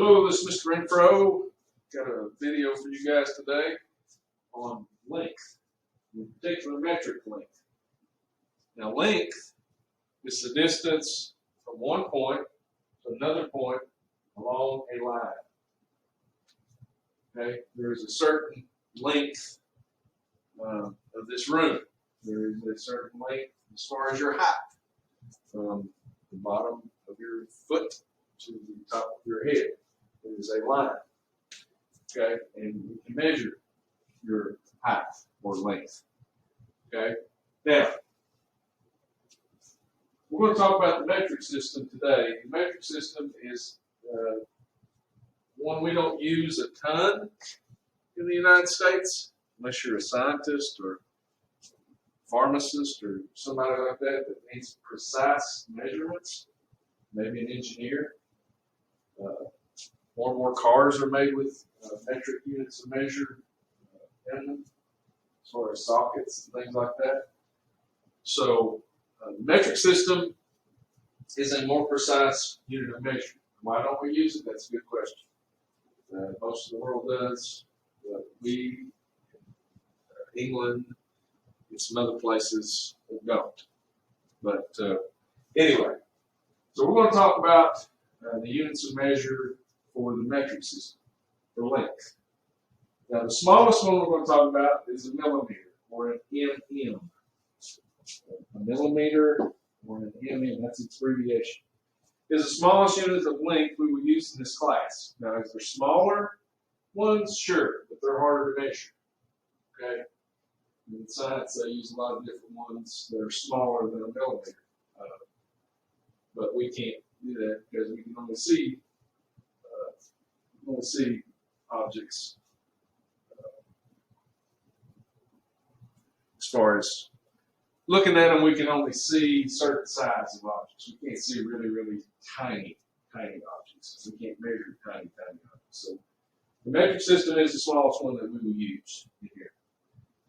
Hello, this is Mr. Renfro. Got a video for you guys today on length, in particular metric length. Now, length is the distance from one point to another point along a line. Okay, there is a certain length of this room. There is a certain length as far as your height, from the bottom of your foot to the top of your head. There is a line. Okay, and you can measure your height or length. Okay, now we're going to talk about the metric system today. The metric system is one we don't use a ton in the United States, unless you're a scientist or pharmacist or somebody like that that needs precise measurements, maybe an engineer. More and more cars are made with metric units of measure in them, as far as sockets and things like that. So the metric system is a more precise unit of measure. Why don't we use it? That's a good question. Most of the world does. We, England, and some other places don't. But anyway, so we're going to talk about the units of measure for the metric system, for length. Now, the smallest one we're going to talk about is a millimeter, or an mm. A millimeter or an mm, that's its abbreviation, is the smallest unit of length we will use in this class. Now, if they're smaller ones, sure, but they're harder to measure. Okay? In science, they use a lot of different ones that are smaller than a millimeter. But we can't do that because we can only see objects as far as looking at them. We can only see certain size of objects. We can't see really, really tiny objects. We can't measure tiny objects. So the metric system is the smallest one that we will use in here.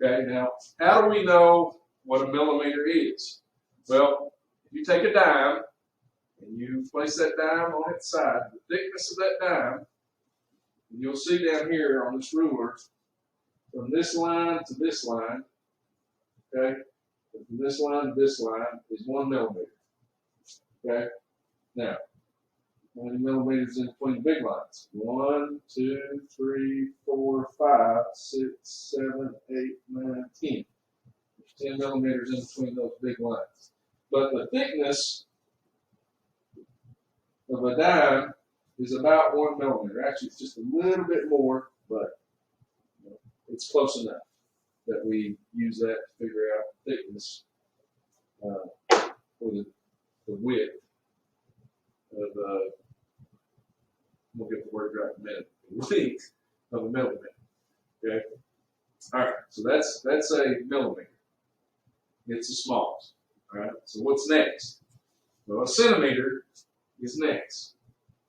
Okay, now how do we know what a millimeter is? Well, if you take a dime and you place that dime on its side, the thickness of that dime, and you'll see down here on this ruler, from this line to this line, okay, from this line to this line is 1 millimeter. Okay, now, how many millimeters in between the big lines? 1, 2, 3, 4, 5, 6, 7, 8, 9, 10. There's 10 millimeters in between those big lines. But the thickness of a dime is about 1 millimeter. Actually, it's just a little bit more, but it's close enough that we use that to figure out the thickness or the width of we'll get the word right in a minute. The length of a millimeter. Okay. All right. So that's a millimeter. It's the smallest. All right. So what's next? Well, a centimeter is next.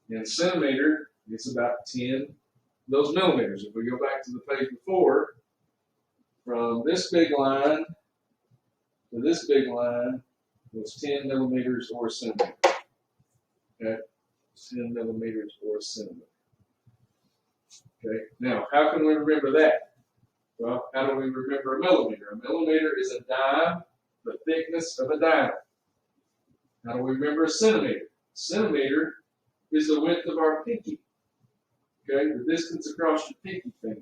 And a centimeter is about 10 of those millimeters. If we go back to the page before, from this big line to this big line was 10 millimeters or a centimeter. Okay, 10 millimeters or a centimeter. Okay, now how can we remember that? Well, how do we remember a millimeter? A millimeter is a dime, the thickness of a dime. How do we remember a centimeter? A centimeter is the width of our pinky. Okay, the distance across your pinky finger,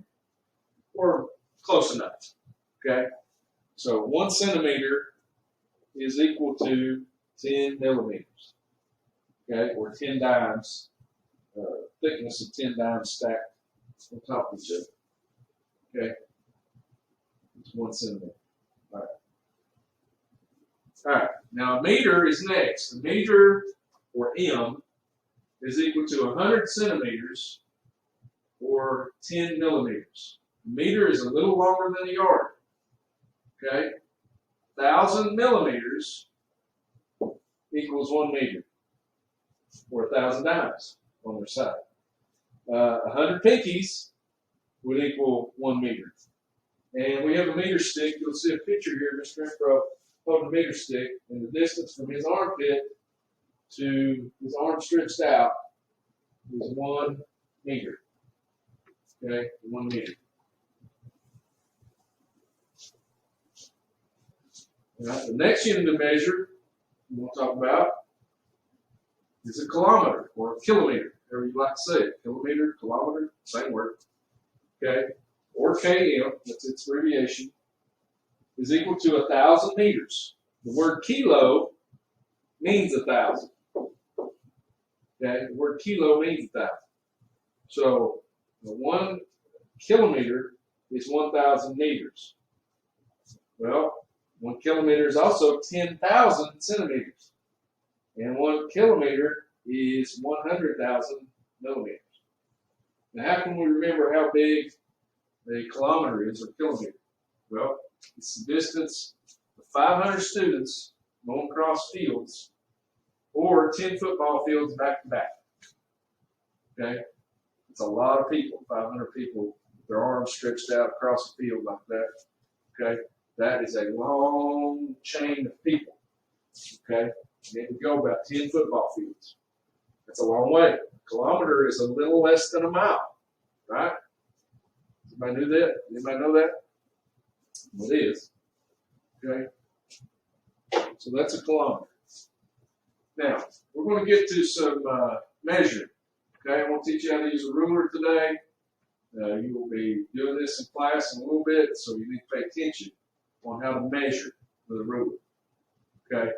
or close enough. Okay, so 1 centimeter is equal to 10 millimeters. Okay, or 10 dimes, thickness of 10 dimes stacked on top of each other. Okay, it's 1 centimeter. All right. All right. Now a meter is next. A meter, or M, is equal to 100 centimeters or 10 millimeters. A meter is a little longer than a yard. Okay, 1,000 millimeters equals 1 meter, or 1,000 dimes on their side. 100 pinkies would equal 1 meter. And we have a meter stick. You'll see a picture here, Mr. Renfro holding a meter stick, and the distance from his armpit to his arm stretched out is 1 meter. Okay, 1 meter. All right, the next unit of measure we want to talk about is a kilometer or a kilometer, however you like to say it. Kilometer, kilometer, same word. Okay, or km, that's its abbreviation, is equal to 1,000 meters. The word kilo means 1,000. Okay, the word kilo means 1,000. So the 1 kilometer is 1,000 meters. Well, 1 kilometer is also 10,000 centimeters. And 1 kilometer is 100,000 millimeters. Now, how can we remember how big a kilometer is or kilometer? Well, it's the distance of 500 students going across fields or 10 football fields back to back. Okay? It's a lot of people, 500 people, with their arms stretched out across the field like that. Okay? That is a long chain of people. Okay? And it would go about 10 football fields. That's a long way. A kilometer is a little less than a mile, right? Anybody knew that? Anybody know that? Well, it is. Okay? So that's a kilometer. Now, we're going to get to some measuring. Okay? I want to teach you how to use a ruler today. You will be doing this in class in a little bit, so you need to pay attention on how to measure with a ruler. Okay?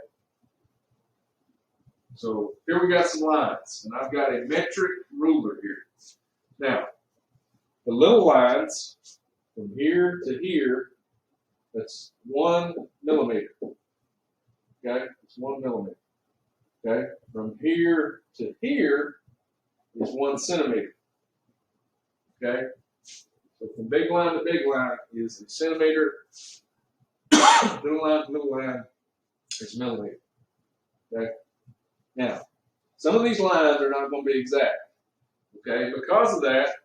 So here we got some lines, and I've got a metric ruler here. Now, the little lines from here to here, that's 1 millimeter. Okay? It's 1 millimeter. Okay? From here to here is 1 centimeter. Okay? So from big line to big line is a centimeter. Little line to little line is millimeter. Okay? Now, some of these lines are not going to be exact. Okay? Because of that,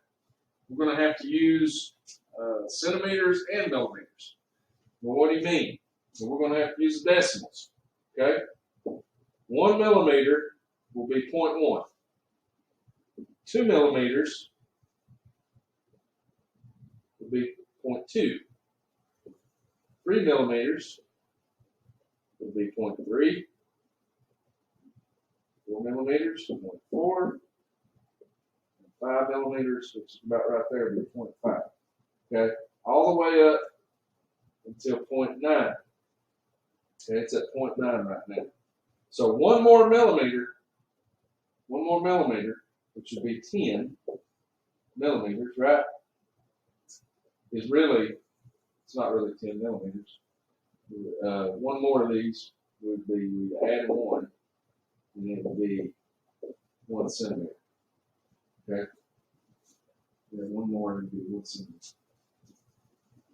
we're going to have to use centimeters and millimeters. Well, what do you mean? Well, we're going to have to use decimals. Okay? 1 millimeter will be 0.1. 2 millimeters will be 0.2. 3 millimeters will be 0.3. 4 millimeters, 0.4. 5 millimeters, which is about right there, would be 0.5. Okay? All the way up until 0.9. Okay, it's at 0.9 right now. So one more millimeter, which would be 10 millimeters, right? Is really, it's not really 10 millimeters. One more of these would be added 1, and it would be 1 centimeter. Okay? Yeah, one more would be 1 centimeter.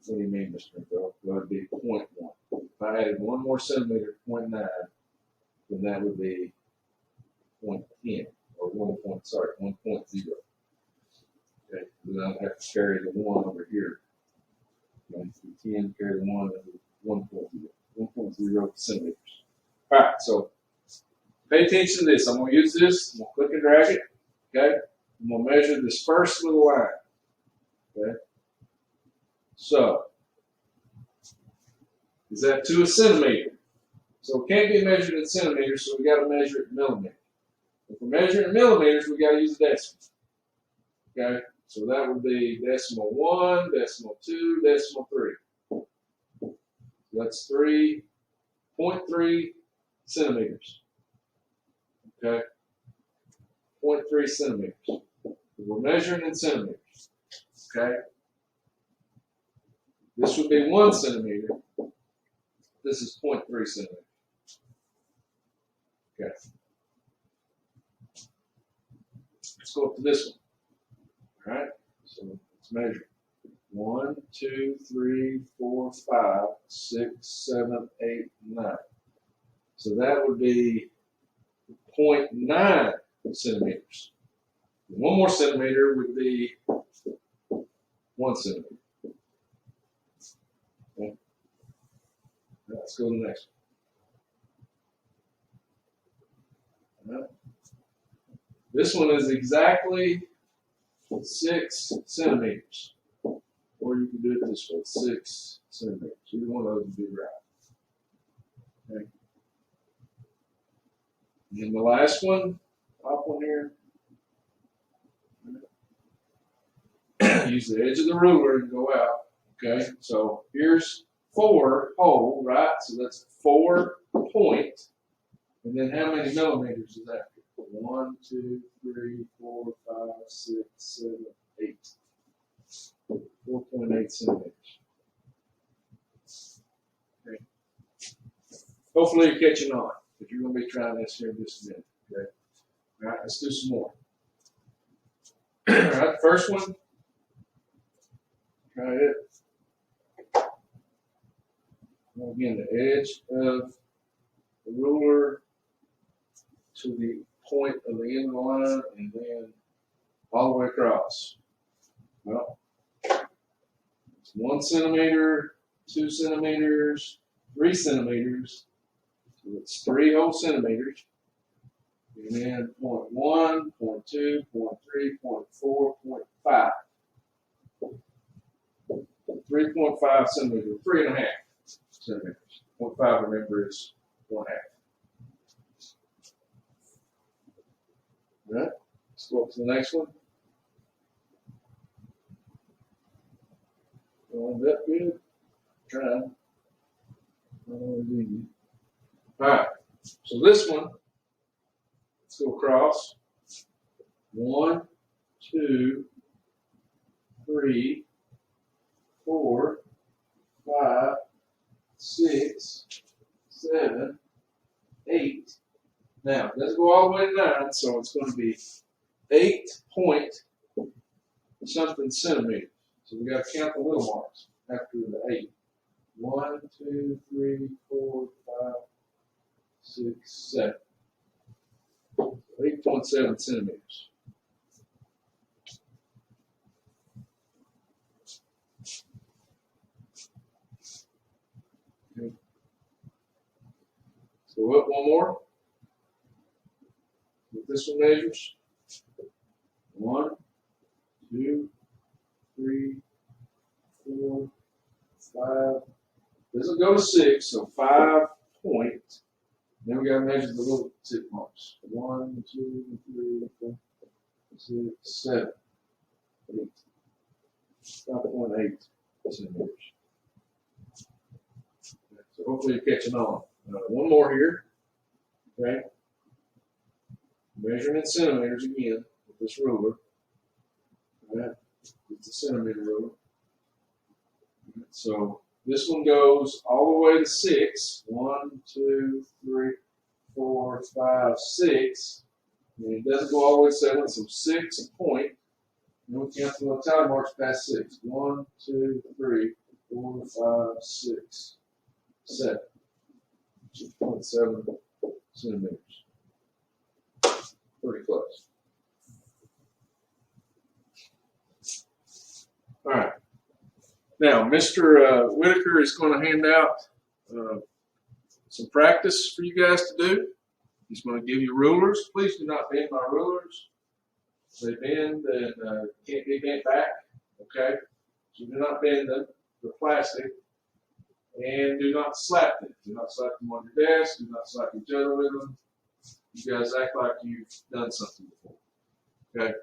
What do you mean, Mr. McGraw? Well, it would be 0.1. If I added 1 more centimeter, 0.9, then that would be 0.10, or 1.0. Okay, then I'd have to carry the 1 over here. Okay, 10, carry the 1, that would be 1.0 centimeters. All right, so pay attention to this. I'm going to use this. I'm going to click and drag it. Okay, I'm going to measure this first little line. Okay, so is that to a centimeter? So it can't be measured in centimeters, so we got to measure it in millimeters. If we're measuring in millimeters, we got to use a decimal. Okay, so that would be decimal 1, decimal 2, decimal 3. That's 3.3 centimeters. Okay, 0.3 centimeters. We're measuring in centimeters. Okay, this would be 1 centimeter. This is 0.3 centimeters. Okay. Let's go up to this one. All right. So let's measure. 1, 2, 3, 4, 5, 6, 7, 8, 9. So that would be 0.9 centimeters. 1 more centimeter would be 1 centimeter. Okay. Let's go to the next one. All right. This one is exactly 6 centimeters. Or you can do it this way, 6 centimeters. Either one of those would be right. Okay. And the last one, top one here. Use the edge of the ruler and go out. Okay, so here's 4 whole, right? So that's 4 point. And then how many millimeters is that? 1, 2, 3, 4, 5, 6, 7, 8. 4.8 centimeters. Okay. Hopefully you're catching on, because you're going to be trying this here in just a minute. Okay. All right, let's do some more. All right, first one. Try it. Again, the edge of the ruler to the point of the end of the line, and then all the way across. Well, it's 1 centimeter, 2 centimeters, 3 centimeters. So it's 3 whole centimeters. And then 0.1, 0.2, 0.3, 0.4, 0.5. 3.5 centimeters, 3.5 centimeters. 0.5, remember, is 1/2. All right, let's go up to the next one. Going up good. Trying. All right, so this one, let's go across. 1, 2, 3, 4, 5, 6, 7, 8. Now, it doesn't go all the way to 9, so it's going to be 8 point something centimeters. So we got to count the little marks after the 8. 1, 2, 3, 4, 5, 6, 7. 8.7 centimeters. Okay. So up one more. What this one measures. 1, 2, 3, 4, 5. Doesn't go to 6, so 5 point. Then we got to measure the little tick marks. 1, 2, 3, 4, 6, 7, 8. 5.8 centimeters. So hopefully you're catching on. One more here. Okay. Measuring in centimeters again with this ruler. All right. It's a centimeter ruler. Right. So this one goes all the way to 6. 1, 2, 3, 4, 5, 6. And it doesn't go all the way to 7, so 6 point. And we count the little tally marks past 6. 1, 2, 3, 4, 5, 6, 7. 6.7 centimeters. Pretty close. All right. Now, Mr. Whitaker is going to hand out some practice for you guys to do. He's going to give you rulers. Please do not bend my rulers. If they bend, then can't be bent back. Okay? So do not bend them. They're plastic. And do not slap them. Do not slap them on your desk. Do not slap each other with them. You guys act like you've done something before. Okay?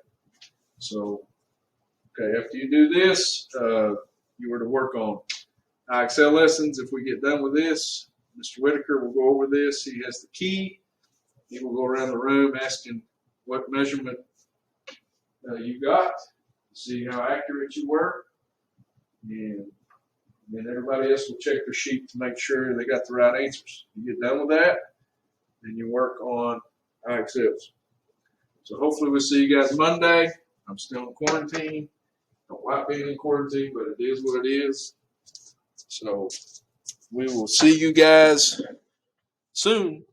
So, okay, after you do this, you were to work on IXL lessons. If we get done with this, Mr. Whitaker will go over this. He has the key. He will go around the room asking what measurement you got, see how accurate you were, and then everybody else will check their sheet to make sure they got the right answers. You get done with that, then you work on IXLs. So hopefully we'll see you guys Monday. I'm still in quarantine. Don't like being in quarantine, but it is what it is. So we will see you guys soon.